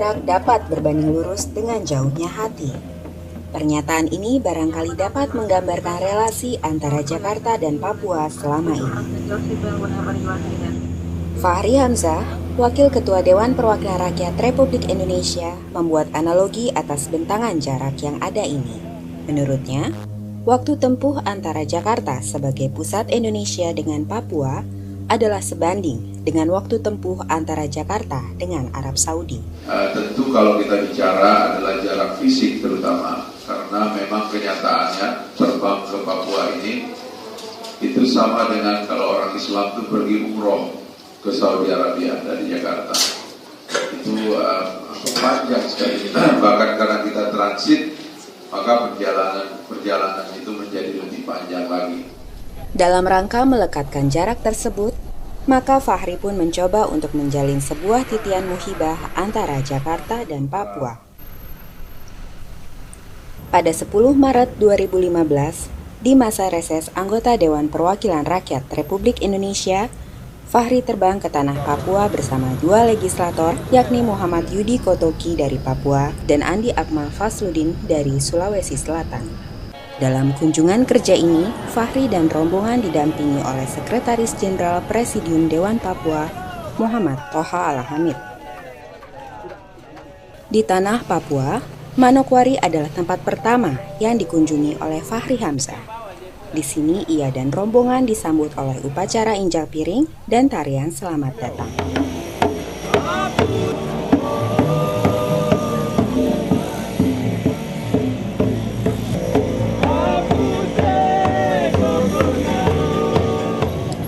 jarak dapat berbanding lurus dengan jauhnya hati. Pernyataan ini barangkali dapat menggambarkan relasi antara Jakarta dan Papua selama ini. Fahri Hamzah, Wakil Ketua Dewan Perwakilan Rakyat Republik Indonesia, membuat analogi atas bentangan jarak yang ada ini. Menurutnya, waktu tempuh antara Jakarta sebagai pusat Indonesia dengan Papua adalah sebanding dengan waktu tempuh antara Jakarta dengan Arab Saudi. Tentu kalau kita bicara adalah jarak fisik terutama, karena memang kenyataannya terbang ke Papua ini itu sama dengan kalau orang Islam itu pergi umroh ke Saudi Arabia dari Jakarta. Itu panjang sekali. Bahkan karena kita transit, maka perjalanan itu menjadi lebih panjang lagi. Dalam rangka melekatkan jarak tersebut, maka Fahri pun mencoba untuk menjalin sebuah titian muhibah antara Jakarta dan Papua. Pada 10 Maret 2015, di masa reses anggota Dewan Perwakilan Rakyat Republik Indonesia, Fahri terbang ke tanah Papua bersama dua legislator, yakni Muhammad Yudi Kotoki dari Papua dan Andi Akmal Fasluddin dari Sulawesi Selatan. Dalam kunjungan kerja ini, Fahri dan rombongan didampingi oleh Sekretaris Jenderal Presidium Dewan Papua, Muhammad Toha Al-Hamid. Di tanah Papua, Manokwari adalah tempat pertama yang dikunjungi oleh Fahri Hamzah. Di sini ia dan rombongan disambut oleh upacara injak piring dan tarian selamat datang.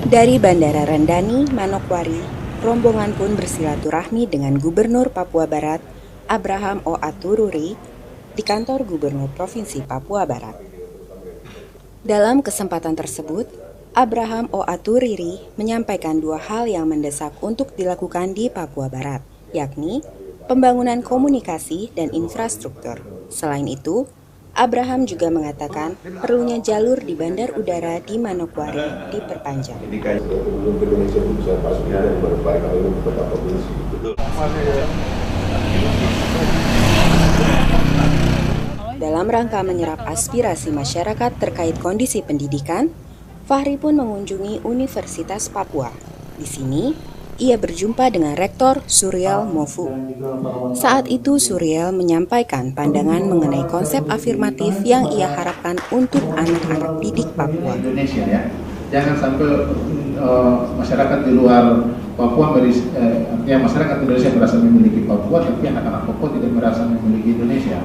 Dari Bandara Rendani, Manokwari, rombongan pun bersilaturahmi dengan Gubernur Papua Barat, Abraham O. Atururi, di kantor Gubernur Provinsi Papua Barat. Dalam kesempatan tersebut, Abraham O. Aturiri menyampaikan dua hal yang mendesak untuk dilakukan di Papua Barat, yakni pembangunan komunikasi dan infrastruktur. Selain itu, Abraham juga mengatakan perlunya jalur di bandar udara di Manokwari diperpanjang. Dalam rangka menyerap aspirasi masyarakat terkait kondisi pendidikan, Fahri pun mengunjungi Universitas Papua. Di sini, ia berjumpa dengan Rektor Suryal Mofu. Saat itu Suryal menyampaikan pandangan mengenai konsep afirmatif yang ia harapkan untuk anak-anak didik Papua. Indonesia ya, jangan sampai masyarakat di luar Papua, artinya masyarakat Indonesia merasa memiliki Papua, tapi anak-anak Papua tidak merasa memiliki Indonesia.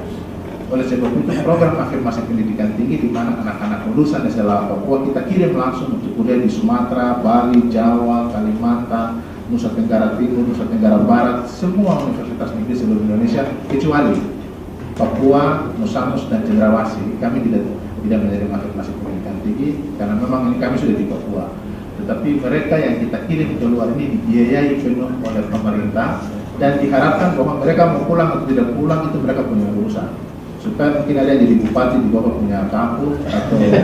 Oleh sebab itu program afirmasi pendidikan tinggi di mana anak-anak lulusan SMA Papua kita kirim langsung untuk kuliah di Sumatera, Bali, Jawa, Kalimantan, Nusa Tenggara Timur, Nusa Tenggara Barat, semua universitas negeri seluruh Indonesia kecuali Papua, Nusa Mus dan Cendrawasih. Kami tidak menerima afirmasi pendidikan tinggi karena memang ini kami sudah di Papua. Tetapi mereka yang kita kirim ke luar ini dibiayai penuh oleh pemerintah dan diharapkan bahwa mereka mau pulang atau tidak pulang itu mereka punya urusan. Supaya mungkin ada yang jadi bupati di bawah punya kampus atau jadi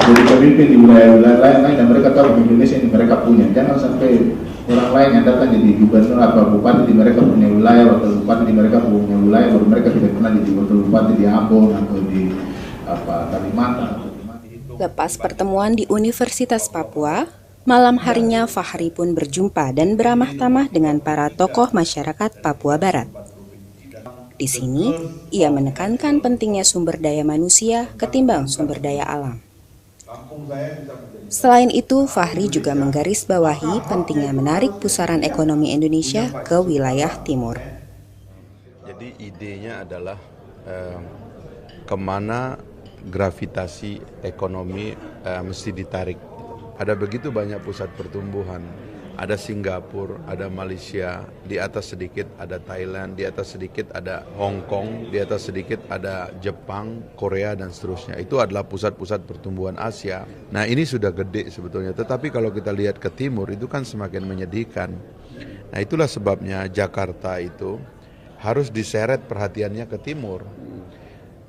pemimpin di wilayah-wilayah lain dan mereka tahu Indonesia ini mereka punya. Jangan sampai orang lain yang datang jadi gubernur atau bupati di mereka punya wilayah atau bupati di mereka punya wilayah baru mereka tidak pernah jadi bupati di Ambon atau di Kalimantan. Lepas pertemuan di Universitas Papua, malam harinya Fahri pun berjumpa dan beramah tamah dengan para tokoh masyarakat Papua Barat. Di sini, ia menekankan pentingnya sumber daya manusia ketimbang sumber daya alam. Selain itu, Fahri juga menggarisbawahi pentingnya menarik pusaran ekonomi Indonesia ke wilayah timur. Jadi idenya adalah kemana gravitasi ekonomi mesti ditarik. Ada begitu banyak pusat pertumbuhan, ada Singapura, ada Malaysia, di atas sedikit ada Thailand, di atas sedikit ada Hong Kong, di atas sedikit ada Jepang, Korea dan seterusnya. Itu adalah pusat-pusat pertumbuhan Asia. Nah ini sudah gede sebetulnya, tetapi kalau kita lihat ke timur itu kan semakin menyedihkan. Nah itulah sebabnya Jakarta itu harus diseret perhatiannya ke timur.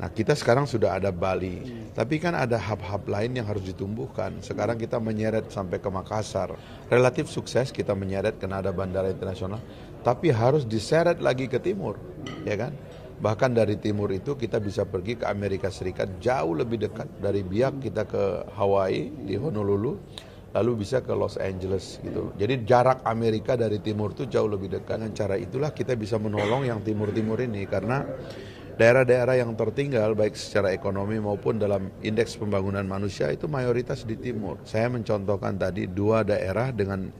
Nah, kita sekarang sudah ada Bali, tapi kan ada hub-hub lain yang harus ditumbuhkan. Sekarang kita menyeret sampai ke Makassar. Relatif sukses kita menyeret karena ada bandara internasional, tapi harus diseret lagi ke timur, ya kan? Bahkan dari timur itu kita bisa pergi ke Amerika Serikat jauh lebih dekat. Dari Biak kita ke Hawaii di Honolulu, lalu bisa ke Los Angeles gitu. Jadi jarak Amerika dari timur itu jauh lebih dekat. Dengan cara itulah kita bisa menolong yang timur-timur ini, karena daerah-daerah yang tertinggal baik secara ekonomi maupun dalam indeks pembangunan manusia itu mayoritas di timur. Saya mencontohkan tadi 2 daerah dengan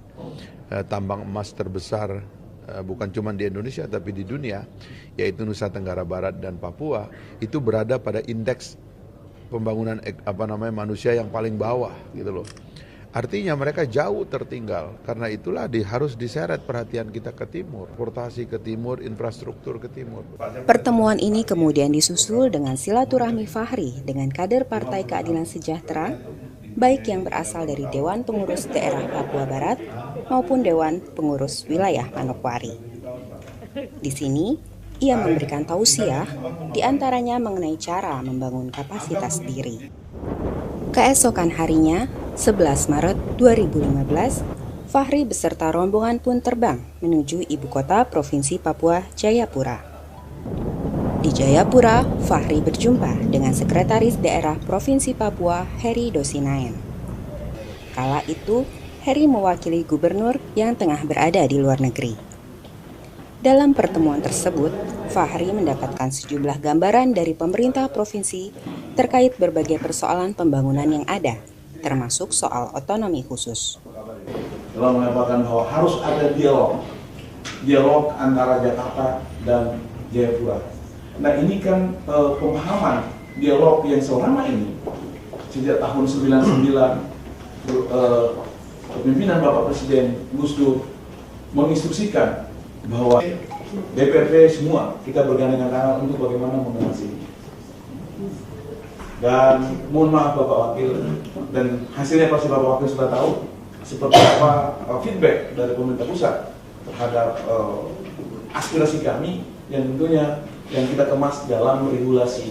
tambang emas terbesar bukan cuma di Indonesia tapi di dunia, yaitu Nusa Tenggara Barat dan Papua, itu berada pada indeks pembangunan manusia yang paling bawah gitu loh. Artinya mereka jauh tertinggal, karena itulah harus diseret perhatian kita ke timur, transportasi ke timur, infrastruktur ke timur. Pertemuan ini kemudian disusul dengan silaturahmi Fahri dengan kader Partai Keadilan Sejahtera, baik yang berasal dari Dewan Pengurus Daerah Papua Barat maupun Dewan Pengurus Wilayah Manokwari. Di sini, ia memberikan tausiah, diantaranya mengenai cara membangun kapasitas diri. Keesokan harinya, 11 Maret 2015, Fahri beserta rombongan pun terbang menuju ibu kota Provinsi Papua, Jayapura. Di Jayapura, Fahri berjumpa dengan Sekretaris Daerah Provinsi Papua, Heri Dosinaen. Kala itu, Heri mewakili gubernur yang tengah berada di luar negeri. Dalam pertemuan tersebut, Fahri mendapatkan sejumlah gambaran dari pemerintah provinsi terkait berbagai persoalan pembangunan yang ada, termasuk soal otonomi khusus. Telah mengatakan bahwa harus ada dialog antara Jakarta dan Jayapura. Nah, ini kan pemahaman dialog yang selama ini sejak tahun 99 kepemimpinan Bapak Presiden Gus Dur menginstruksikan bahwa DPRD semua kita bergandengan tangan untuk bagaimana mengatasi ini. Dan mohon maaf Bapak Wakil, dan hasilnya pasti Bapak Wakil sudah tahu seperti apa feedback dari pemerintah pusat terhadap aspirasi kami yang tentunya yang kita kemas dalam regulasi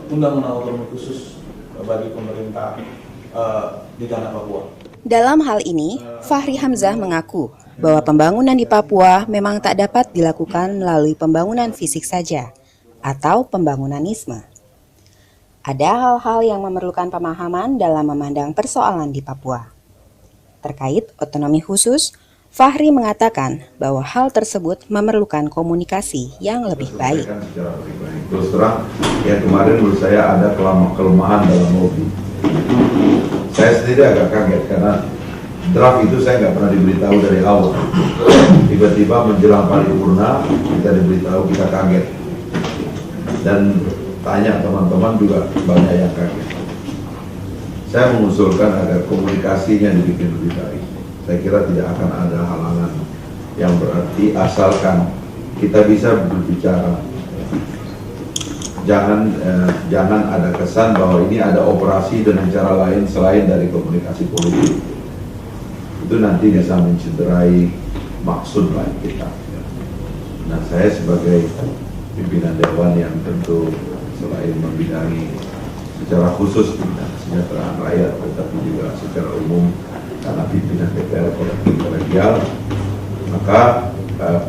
undang-undang otonomi khusus bagi pemerintah di tanah Papua. Dalam hal ini, Fahri Hamzah mengaku bahwa pembangunan di Papua memang tak dapat dilakukan melalui pembangunan fisik saja atau pembangunanisme. Ada hal-hal yang memerlukan pemahaman dalam memandang persoalan di Papua. Terkait otonomi khusus, Fahri mengatakan bahwa hal tersebut memerlukan komunikasi yang lebih baik. Terus terang, yang kemarin menurut saya ada kelemahan dalam lobby. Saya sendiri agak kaget karena draft itu saya nggak pernah diberitahu dari awal. Tiba-tiba menjelang paripurna kita diberitahu, kita kaget. Dan tanya teman-teman juga banyak yang kaget. Saya mengusulkan agar komunikasinya dibikin lebih baik. Saya kira tidak akan ada halangan yang berarti asalkan kita bisa berbicara. Jangan ada kesan bahwa ini ada operasi dengan cara lain selain dari komunikasi politik. Itu nanti bisa mencederai maksud lain kita. Nah, saya sebagai pimpinan dewan yang tentu selain membidangi secara khusus bidang kesejahteraan rakyat, tetapi juga secara umum karena pimpinan DPR kolegial, maka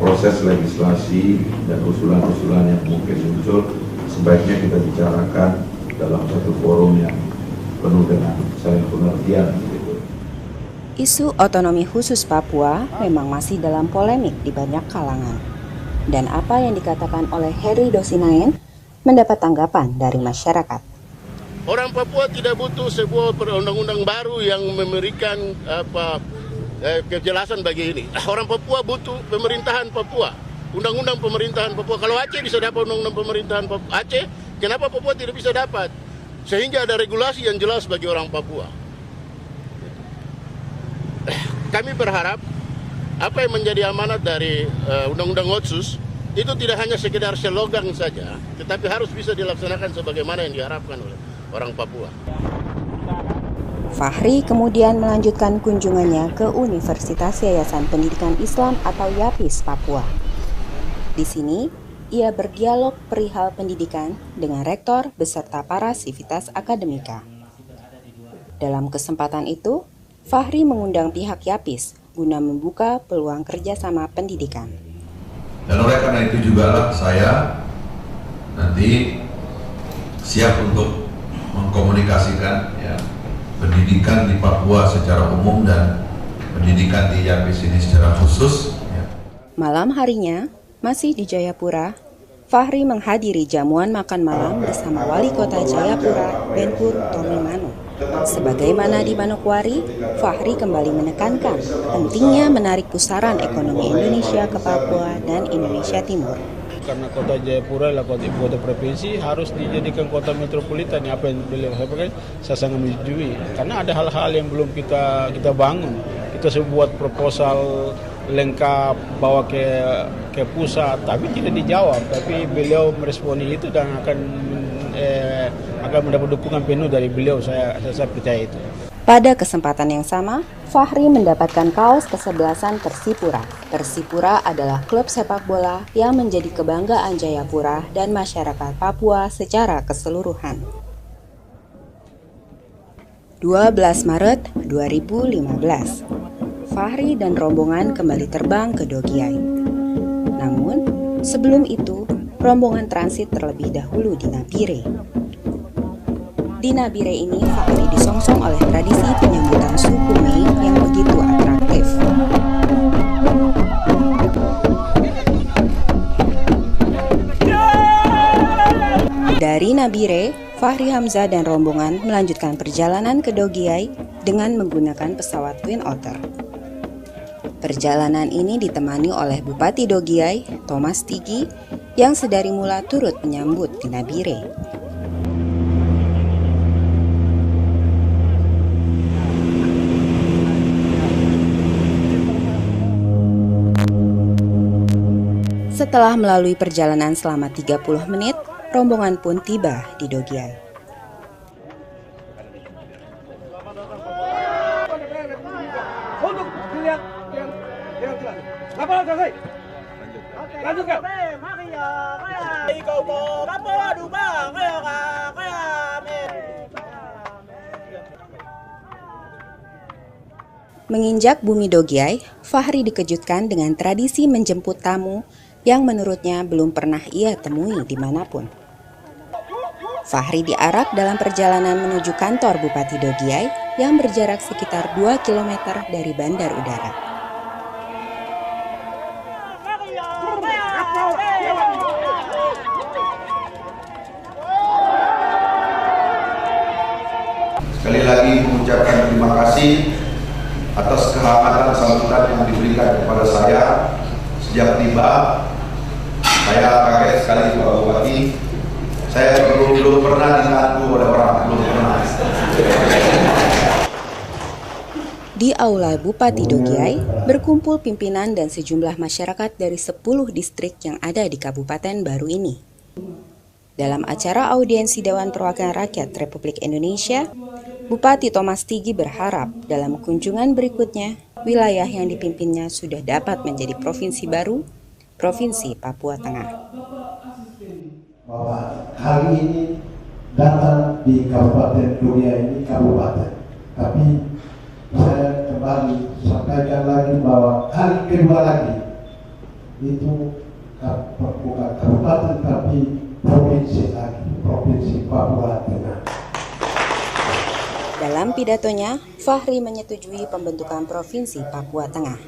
proses legislasi dan usulan-usulan yang mungkin muncul sebaiknya kita bicarakan dalam satu forum yang penuh dengan saling pengertian. Isu otonomi khusus Papua memang masih dalam polemik di banyak kalangan. Dan apa yang dikatakan oleh Heri Dosinaen mendapat tanggapan dari masyarakat. Orang Papua tidak butuh sebuah undang-undang baru yang memberikan kejelasan bagi ini. Orang Papua butuh pemerintahan Papua, undang-undang pemerintahan Papua. Kalau Aceh bisa dapat undang-undang pemerintahan Aceh, kenapa Papua tidak bisa dapat? Sehingga ada regulasi yang jelas bagi orang Papua. Kami berharap apa yang menjadi amanat dari undang-undang Otsus itu tidak hanya sekedar slogan saja, tetapi harus bisa dilaksanakan sebagaimana yang diharapkan oleh orang Papua. Fahri kemudian melanjutkan kunjungannya ke Universitas Yayasan Pendidikan Islam atau YAPIS Papua. Di sini, ia berdialog perihal pendidikan dengan rektor beserta para sivitas akademika. Dalam kesempatan itu, Fahri mengundang pihak Yapis guna membuka peluang kerjasama pendidikan. Dan oleh karena itu juga saya nanti siap untuk mengkomunikasikan pendidikan di Papua secara umum dan pendidikan di Yapis ini secara khusus. Malam harinya, masih di Jayapura, Fahri menghadiri jamuan makan malam bersama Wali Kota Jayapura, Ben-Hur Tommy Mano. Sebagaimana di Manokwari, Fahri kembali menekankan pentingnya menarik pusaran ekonomi Indonesia ke Papua dan Indonesia Timur. Karena kota Jayapura adalah kota ibu kota provinsi, harus dijadikan kota metropolitan. Apa yang beliau sampaikan, saya sangat menyetujui. Karena ada hal-hal yang belum kita bangun. Kita buat proposal lengkap, bawa ke pusat, tapi tidak dijawab. Tapi beliau meresponi itu dan akan mendapat dukungan penuh dari beliau. Saya percaya itu. Pada kesempatan yang sama, Fahri mendapatkan kaos kesebelasan Persipura. Persipura adalah klub sepak bola yang menjadi kebanggaan Jayapura dan masyarakat Papua secara keseluruhan. 12 Maret 2015, Fahri dan rombongan kembali terbang ke Dogiai. Namun, sebelum itu, rombongan transit terlebih dahulu di Nabire. Di Nabire ini, Fahri disongsong oleh tradisi penyambutan suku Mei yang begitu atraktif. Dari Nabire, Fahri Hamzah dan rombongan melanjutkan perjalanan ke Dogiai dengan menggunakan pesawat Twin Otter. Perjalanan ini ditemani oleh Bupati Dogiai, Thomas Tigi, yang sedari mula turut menyambut di Nabire. Setelah melalui perjalanan selama 30 menit, rombongan pun tiba di Dogiai. Menginjak bumi Dogiai, Fahri dikejutkan dengan tradisi menjemput tamu yang menurutnya belum pernah ia temui dimanapun. Fahri diarak dalam perjalanan menuju kantor Bupati Dogiai yang berjarak sekitar 2 km dari bandar udara. Sekali lagi mengucapkan terima kasih atas kehangatan sambutan yang diberikan kepada saya sejak tiba. Saya kaget sekali Pak Bupati. Saya belum pernah ditandu oleh orang, belum pernah. Di Aula Bupati Dogiai, berkumpul pimpinan dan sejumlah masyarakat dari 10 distrik yang ada di Kabupaten baru ini. Dalam acara audiensi Dewan Perwakilan Rakyat Republik Indonesia, Bupati Thomas Tigi berharap dalam kunjungan berikutnya, wilayah yang dipimpinnya sudah dapat menjadi provinsi baru, Provinsi Papua Tengah. Bahwa hari ini datang di Kabupaten Dogiai ini kabupaten, tapi saya kembali sampaikan lagi bahwa hari kedua lagi itu bukan kabupaten tapi provinsi lagi, Provinsi Papua Tengah. Dalam pidatonya, Fahri menyetujui pembentukan Provinsi Papua Tengah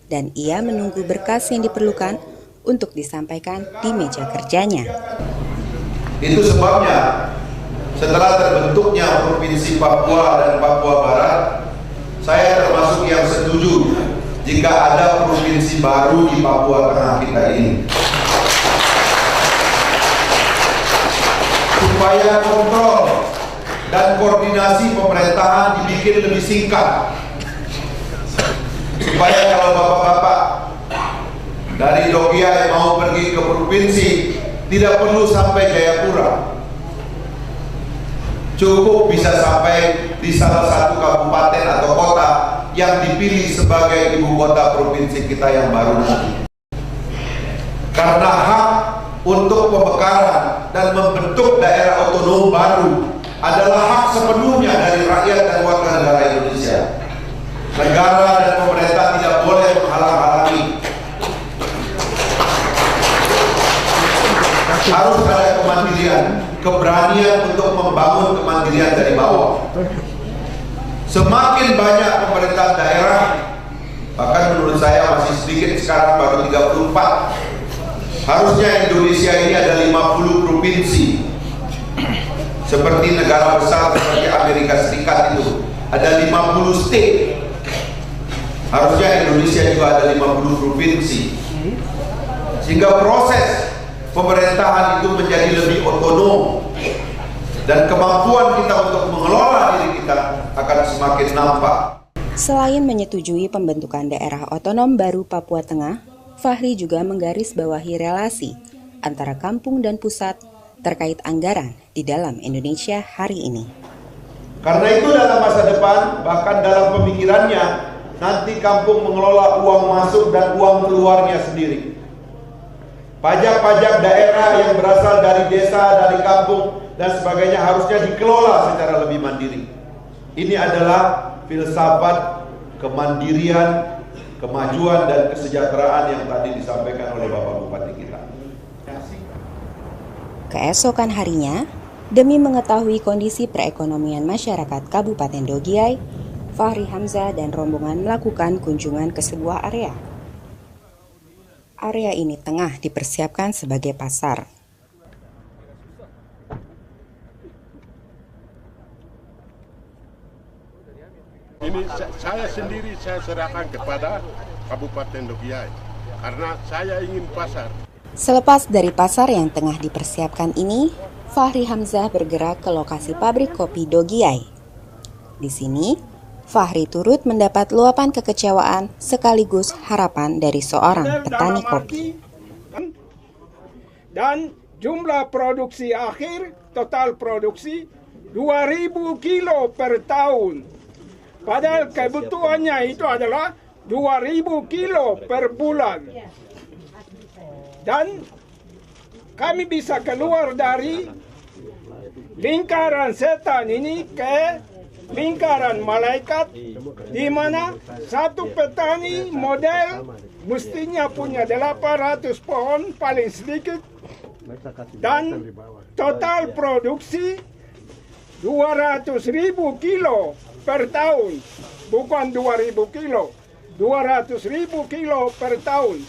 dan ia menunggu berkas yang diperlukan untuk disampaikan di meja kerjanya. Itu sebabnya setelah terbentuknya Provinsi Papua dan Papua Barat, saya termasuk yang setuju jika ada provinsi baru di Papua Tengah kita ini. Supaya kontrol dan koordinasi pemerintahan dibikin lebih singkat. Supaya kalau bapak-bapak dari Dogiai mau pergi ke provinsi, tidak perlu sampai Jayapura. Cukup bisa sampai di salah satu kabupaten atau kota yang dipilih sebagai ibu kota provinsi kita yang baru nanti. Karena hak untuk pemekaran dan membentuk daerah otonom baru adalah hak sepenuhnya dari rakyat dan warga negara Indonesia. Negara dan pemerintah tidak boleh menghalang-halangi. Harus ada kemandirian, keberanian untuk membangun kemandirian dari bawah. Semakin banyak pemerintah daerah, bahkan menurut saya masih sedikit, sekarang baru 34. Harusnya Indonesia ini ada 50 provinsi. Seperti negara besar seperti Amerika Serikat itu ada 50 state. Harusnya Indonesia juga ada 50 provinsi. Sehingga proses pemerintahan itu menjadi lebih otonom dan kemampuan kita untuk mengelola diri kita akan semakin nampak. Selain menyetujui pembentukan daerah otonom baru Papua Tengah, Fahri juga menggarisbawahi relasi antara kampung dan pusat terkait anggaran di dalam Indonesia hari ini. Karena itu dalam masa depan, bahkan dalam pemikirannya, nanti kampung mengelola uang masuk dan uang keluarnya sendiri. Pajak-pajak daerah yang berasal dari desa, dari kampung, dan sebagainya harusnya dikelola secara lebih mandiri. Ini adalah filsafat kemandirian, kemajuan dan kesejahteraan yang tadi disampaikan oleh Bapak Bupati kita. Keesokan harinya, demi mengetahui kondisi perekonomian masyarakat Kabupaten Dogiay, Fahri Hamzah dan rombongan melakukan kunjungan ke sebuah area. Area ini tengah dipersiapkan sebagai pasar. Ini saya sendiri saya serahkan kepada Kabupaten Dogiay karena saya ingin pasar. Selepas dari pasar yang tengah dipersiapkan ini, Fahri Hamzah bergerak ke lokasi pabrik kopi Dogiay. Di sini, Fahri turut mendapat luapan kekecewaan sekaligus harapan dari seorang petani kopi. Dan jumlah produksi akhir, total produksi 2.000 kilo per tahun. Padahal kebutuhannya itu adalah 2.000 kilo per bulan. Dan kami bisa keluar dari lingkaran setan ini ke lingkaran malaikat, di mana satu petani model mestinya punya 800 pohon paling sedikit dan total produksi 200.000 kilo per tahun, bukan 2.000 kilo, 200.000 kilo per tahun.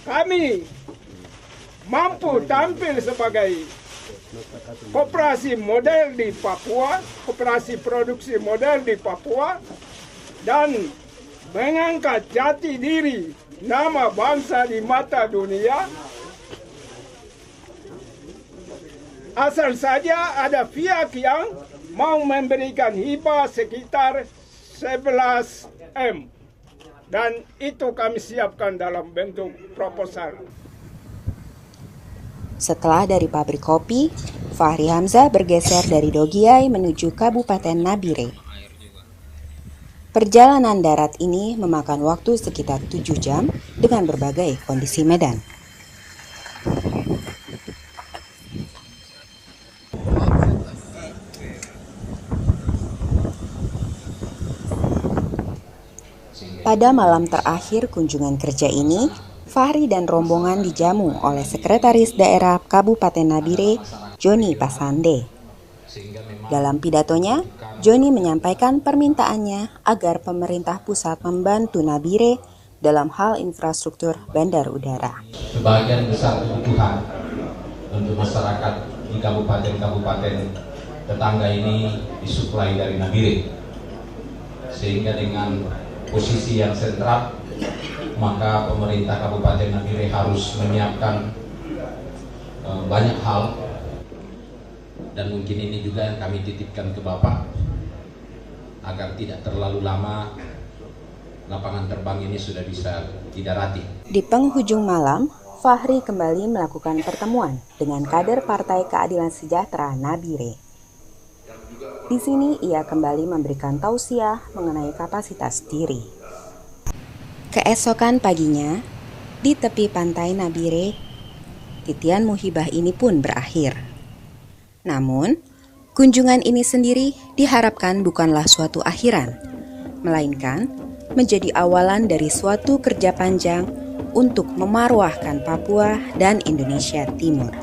Kami mampu tampil sebagai koperasi model di Papua, koperasi produksi model di Papua, dan mengangkat jati diri nama bangsa di mata dunia. Asal saja ada pihak yang mau memberikan hibah sekitar 11 M. Dan itu kami siapkan dalam bentuk proposal. Setelah dari pabrik kopi, Fahri Hamzah bergeser dari Dogiay menuju Kabupaten Nabire. Perjalanan darat ini memakan waktu sekitar 7 jam dengan berbagai kondisi medan. Pada malam terakhir kunjungan kerja ini, Fahri dan rombongan dijamu oleh Sekretaris Daerah Kabupaten Nabire, Joni Pasande. Dalam pidatonya, Joni menyampaikan permintaannya agar pemerintah pusat membantu Nabire dalam hal infrastruktur bandar udara. Sebagian besar kebutuhan untuk masyarakat di kabupaten-kabupaten tetangga ini disuplai dari Nabire, sehingga dengan posisi yang sentral, maka pemerintah Kabupaten Nabire harus menyiapkan banyak hal, dan mungkin ini juga yang kami titipkan ke Bapak agar tidak terlalu lama lapangan terbang ini sudah bisa didarati. Di penghujung malam, Fahri kembali melakukan pertemuan dengan kader Partai Keadilan Sejahtera Nabire. Di sini ia kembali memberikan tausiah mengenai kapasitas diri. Keesokan paginya, di tepi pantai Nabire, titian muhibah ini pun berakhir. Namun, kunjungan ini sendiri diharapkan bukanlah suatu akhiran, melainkan menjadi awalan dari suatu kerja panjang untuk memarwahkan Papua dan Indonesia Timur.